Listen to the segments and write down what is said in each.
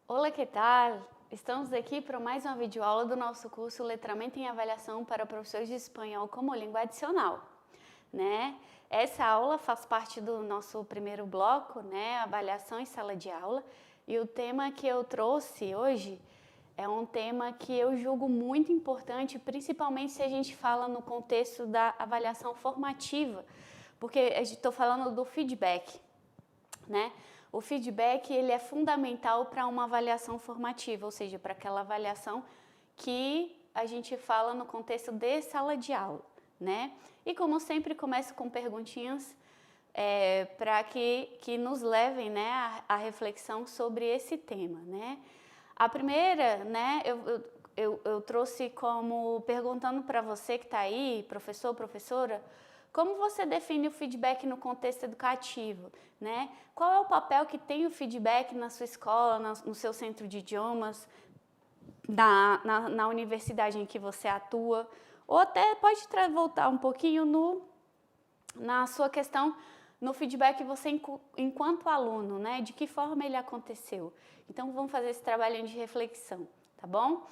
Olá, que tal? Estamos aqui para mais uma videoaula do nosso curso Letramento em Avaliação para Professores de Espanhol como Língua Adicional, né? Essa aula faz parte do nosso primeiro bloco, né? Avaliação em sala de aula. E o tema que eu trouxe hoje é um tema que eu julgo muito importante, principalmente se a gente fala no contexto da avaliação formativa, porque estou falando do feedback, né? O feedback ele é fundamental para uma avaliação formativa, ou seja, para aquela avaliação que a gente fala no contexto de sala de aula, né? E como sempre, começo com perguntinhas para que nos levem, né, à reflexão sobre esse tema, né? A primeira, né, eu trouxe como perguntando para você que está aí, professor, professora, como você define o feedback no contexto educativo, né? Qual é o papel que tem o feedback na sua escola, no seu centro de idiomas, na universidade em que você atua, ou até pode voltar um pouquinho na sua questão, no feedback você enquanto aluno, né? De que forma ele aconteceu. Então, vamos fazer esse trabalhinho de reflexão, tá bom?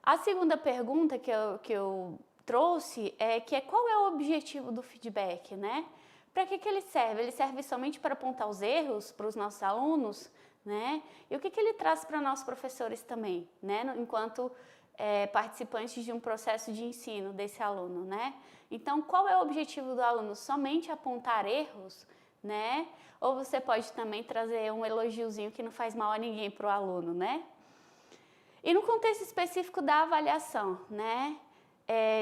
A segunda pergunta que eu trouxe é qual é o objetivo do feedback, né? Para que ele serve? Ele serve somente para apontar os erros para os nossos alunos, né? E o que ele traz para nós professores também, né? Enquanto participantes de um processo de ensino desse aluno, né? Então, qual é o objetivo do aluno? Somente apontar erros, né? Ou você pode também trazer um elogiozinho que não faz mal a ninguém para o aluno, né? E no contexto específico da avaliação, né?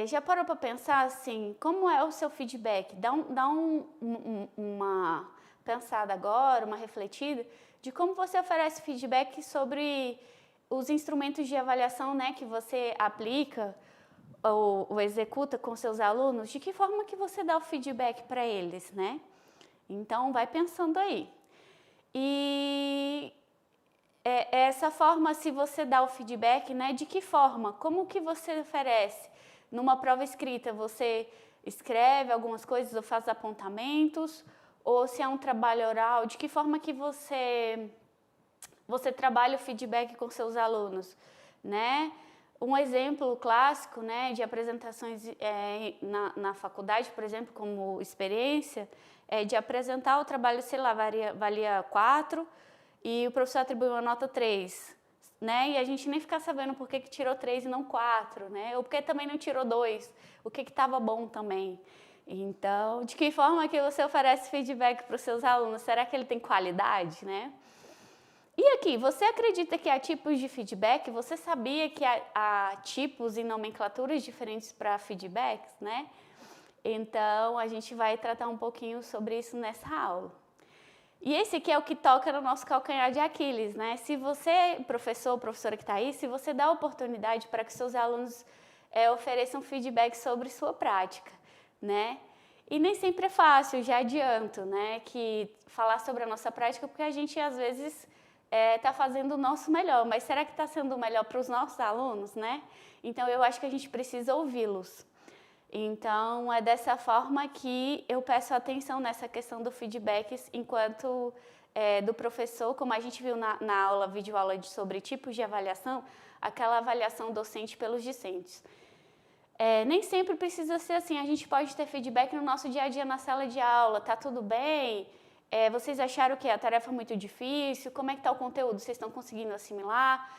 Já parou para pensar assim, como é o seu feedback? Dá uma pensada agora, uma refletida, de como você oferece feedback sobre os instrumentos de avaliação, né, que você aplica ou executa com seus alunos, de que forma que você dá o feedback para eles, né? Então, vai pensando aí. E essa forma, se você dá o feedback, né, de que forma? Como que você oferece? Numa prova escrita, você escreve algumas coisas ou faz apontamentos? Ou se é um trabalho oral, de que forma que você trabalha o feedback com seus alunos, né? Um exemplo clássico, né, de apresentações na faculdade, por exemplo, como experiência, é de apresentar o trabalho, sei lá, valia 4 e o professor atribuiu uma nota 3, né? E a gente nem fica sabendo por que tirou 3 e não 4, né? Ou porque também não tirou 2, o que estava bom também. Então, de que forma que você oferece feedback para os seus alunos? Será que ele tem qualidade, né? E aqui, você acredita que há tipos de feedback? Você sabia que há tipos e nomenclaturas diferentes para feedbacks, né? Então, a gente vai tratar um pouquinho sobre isso nessa aula. E esse aqui é o que toca no nosso calcanhar de Aquiles, né? Se você, professor ou professora que está aí, se você dá oportunidade para que seus alunos ofereçam feedback sobre sua prática, né? E nem sempre é fácil, já adianto, né? Que falar sobre a nossa prática, porque a gente às vezes está fazendo o nosso melhor, mas será que está sendo o melhor para os nossos alunos, né? Então, eu acho que a gente precisa ouvi-los. Então, é dessa forma que eu peço atenção nessa questão do feedback enquanto do professor, como a gente viu na aula, videoaula sobre tipos de avaliação, aquela avaliação docente pelos discentes. Nem sempre precisa ser assim, a gente pode ter feedback no nosso dia a dia na sala de aula, tá tudo bem? Vocês acharam que a tarefa é muito difícil? Como é que está o conteúdo? Vocês estão conseguindo assimilar?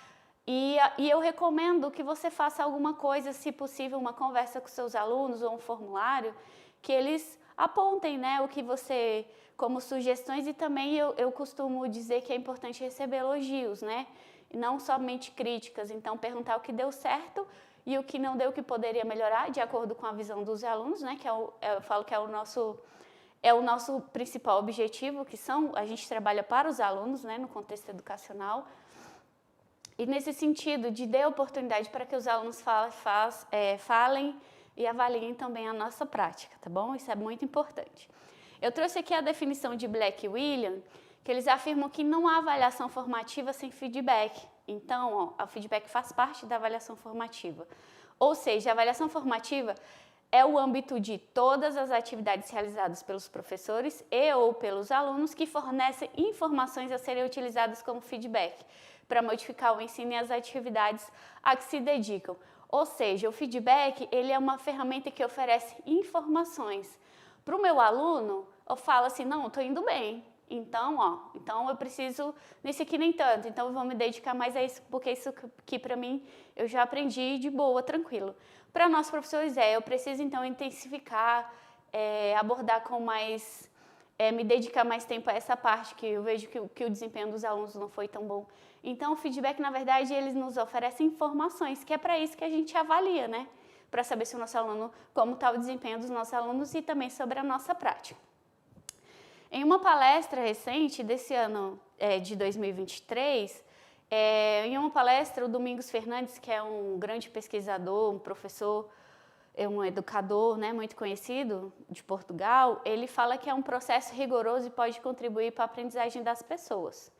E eu recomendo que você faça alguma coisa, se possível, uma conversa com seus alunos ou um formulário, que eles apontem, né, o que você, como sugestões, e também eu costumo dizer que é importante receber elogios, né, e não somente críticas. Então, perguntar o que deu certo e o que não deu, o que poderia melhorar, de acordo com a visão dos alunos, né, que eu falo que é o nosso principal objetivo, que a gente trabalha para os alunos, né, no contexto educacional. E nesse sentido, de dar oportunidade para que os alunos falem e avaliem também a nossa prática, tá bom? Isso é muito importante. Eu trouxe aqui a definição de Black e William, que eles afirmam que não há avaliação formativa sem feedback. Então, o feedback faz parte da avaliação formativa. Ou seja, a avaliação formativa é o âmbito de todas as atividades realizadas pelos professores e ou pelos alunos que fornecem informações a serem utilizadas como feedback para modificar o ensino e as atividades a que se dedicam. Ou seja, o feedback ele é uma ferramenta que oferece informações. Para o meu aluno, eu falo assim, não, estou indo bem. Então eu preciso, nesse aqui nem tanto, então eu vou me dedicar mais a isso, porque isso aqui para mim eu já aprendi de boa, tranquilo. Para nós professores eu preciso então intensificar, abordar com mais, me dedicar mais tempo a essa parte, que eu vejo que o desempenho dos alunos não foi tão bom. Então o feedback, na verdade, eles nos oferecem informações, que é para isso que a gente avalia, né? Para saber se o nosso aluno, como está o desempenho dos nossos alunos e também sobre a nossa prática. Em uma palestra recente desse ano de 2023, em uma palestra, o Domingos Fernandes, que é um grande pesquisador, um professor, um educador, né, muito conhecido de Portugal, ele fala que é um processo rigoroso e pode contribuir para a aprendizagem das pessoas.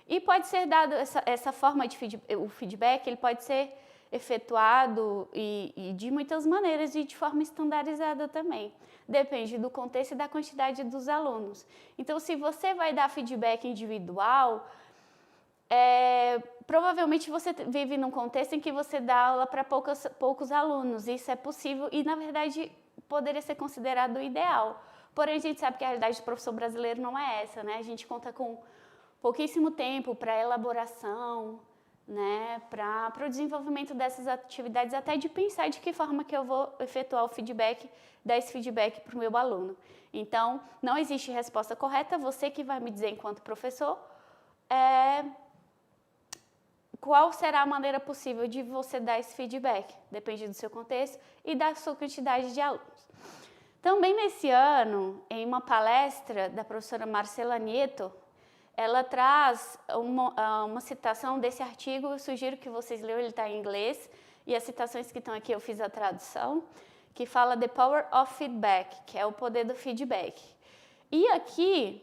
E pode ser dado essa forma de o feedback, ele pode ser efetuado e de muitas maneiras e de forma estandarizada também. Depende do contexto e da quantidade dos alunos. Então, se você vai dar feedback individual, provavelmente você vive num contexto em que você dá aula para poucos alunos. Isso é possível e, na verdade, poderia ser considerado o ideal. Porém, a gente sabe que a realidade do professor brasileiro não é essa, né? A gente conta com pouquíssimo tempo para elaboração, né, para o desenvolvimento dessas atividades, até de pensar de que forma que eu vou efetuar o feedback, dar esse feedback para o meu aluno. Então, não existe resposta correta, você que vai me dizer enquanto professor, qual será a maneira possível de você dar esse feedback, depende do seu contexto e da sua quantidade de alunos. Também nesse ano, em uma palestra da professora Marcela Nieto, ela traz uma citação desse artigo, eu sugiro que vocês leiam, ele está em inglês, e as citações que estão aqui eu fiz a tradução, que fala The Power of Feedback, que é o poder do feedback. E aqui,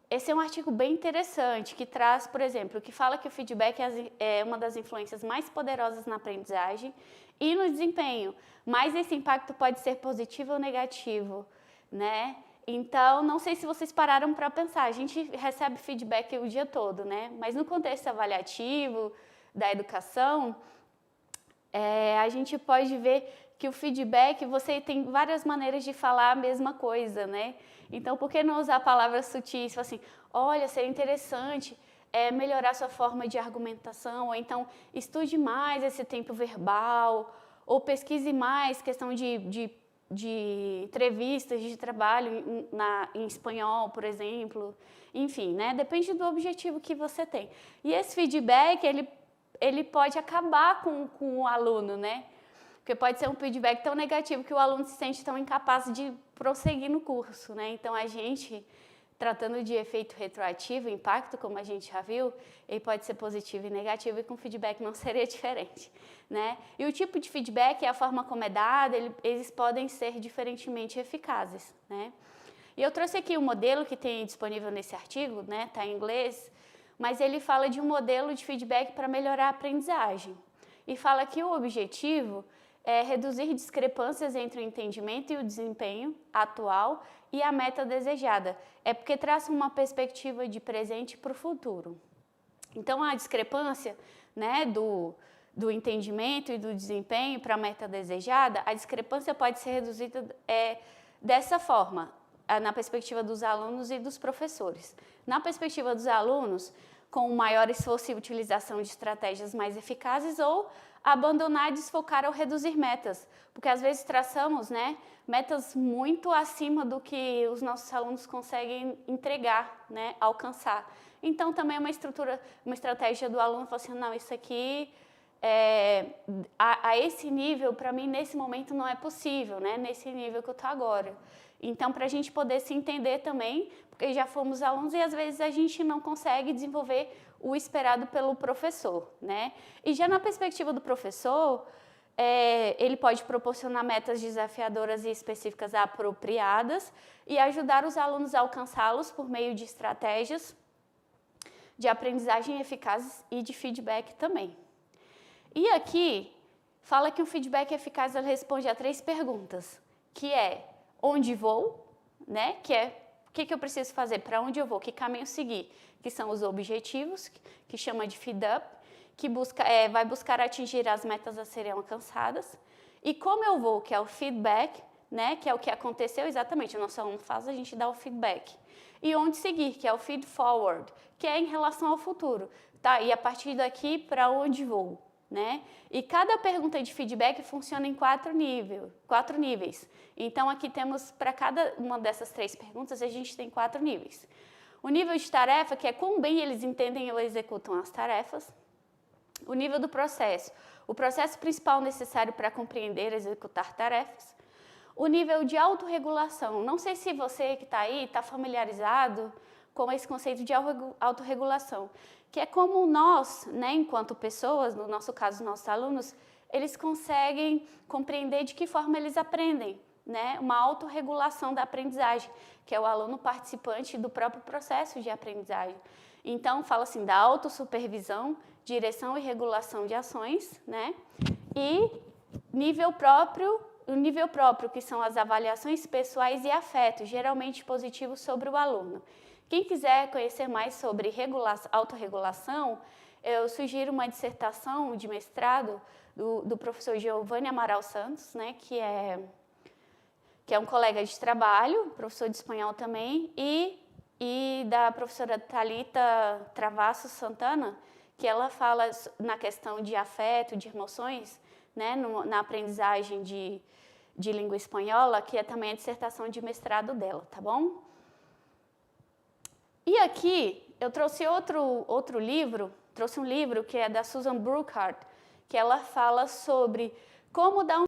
esse é um artigo bem interessante, que traz, por exemplo, que fala que o feedback é uma das influências mais poderosas na aprendizagem e no desempenho, mas esse impacto pode ser positivo ou negativo, né? Então, não sei se vocês pararam para pensar, a gente recebe feedback o dia todo, né? Mas no contexto avaliativo da educação, a gente pode ver que o feedback, você tem várias maneiras de falar a mesma coisa, né? Então, por que não usar palavras sutis, assim, olha, seria interessante melhorar sua forma de argumentação, ou então estude mais esse tempo verbal, ou pesquise mais questão de entrevistas de trabalho em espanhol, por exemplo, enfim, né? Depende do objetivo que você tem. E esse feedback, ele pode acabar com o aluno, né? Porque pode ser um feedback tão negativo que o aluno se sente tão incapaz de prosseguir no curso, né? Então, a gente, tratando de efeito retroativo, impacto, como a gente já viu, ele pode ser positivo e negativo, e com feedback não seria diferente, né? E o tipo de feedback e a forma como é dado, eles podem ser diferentemente eficazes, né? E eu trouxe aqui um modelo que tem disponível nesse artigo, né? Está em inglês, mas ele fala de um modelo de feedback para melhorar a aprendizagem. E fala que o objetivo é reduzir discrepâncias entre o entendimento e o desempenho atual e a meta desejada. É porque traça uma perspectiva de presente para o futuro. Então, a discrepância, né, do entendimento e do desempenho para a meta desejada, a discrepância pode ser reduzida dessa forma, na perspectiva dos alunos e dos professores. Na perspectiva dos alunos, com maior esforço e utilização de estratégias mais eficazes, ou abandonar, desfocar ou reduzir metas, porque às vezes traçamos, né, metas muito acima do que os nossos alunos conseguem entregar, né, alcançar. Então, também é uma estratégia do aluno falar assim, não, isso aqui, a esse nível, para mim, nesse momento não é possível, né, nesse nível que eu estou agora. Então, para a gente poder se entender também, porque já fomos alunos e às vezes a gente não consegue desenvolver o esperado pelo professor, né? E já na perspectiva do professor, ele pode proporcionar metas desafiadoras e específicas apropriadas e ajudar os alunos a alcançá-los por meio de estratégias de aprendizagem eficazes e de feedback também. E aqui, fala que o feedback eficaz ele responde a 3 perguntas. que é onde vou, né? Que é o que eu preciso fazer, para onde eu vou, que caminho seguir, que são os objetivos, que chama de feed-up, que vai buscar atingir as metas a serem alcançadas. E como eu vou, que é o feedback, né? Que é o que aconteceu exatamente, o nosso aluno faz, a gente dá o feedback. E onde seguir, que é o feed forward, que é em relação ao futuro, tá? E a partir daqui, para onde vou, né? E cada pergunta de feedback funciona em 4 níveis. Então, aqui temos, para cada uma dessas 3 perguntas, a gente tem 4 níveis. O nível de tarefa, que é quão bem eles entendem ou executam as tarefas. O nível do processo, o processo principal necessário para compreender e executar tarefas. O nível de autorregulação, não sei se você que está aí está familiarizado com esse conceito de autorregulação, que é como nós, né, enquanto pessoas, no nosso caso, nossos alunos, eles conseguem compreender de que forma eles aprendem, né, uma autorregulação da aprendizagem, que é o aluno participante do próprio processo de aprendizagem. Então, fala assim da autossupervisão, direção e regulação de ações, né, e o nível próprio, que são as avaliações pessoais e afetos, geralmente positivos sobre o aluno. Quem quiser conhecer mais sobre autorregulação, eu sugiro uma dissertação de mestrado do professor Giovanni Amaral Santos, né, que é um colega de trabalho, professor de espanhol também, e da professora Thalita Travassos Santana, que ela fala na questão de afeto, de emoções, né, na aprendizagem de língua espanhola, que é também a dissertação de mestrado dela, tá bom? E aqui eu trouxe outro livro, trouxe um livro que é da Susan Brookhart, que ela fala sobre como dar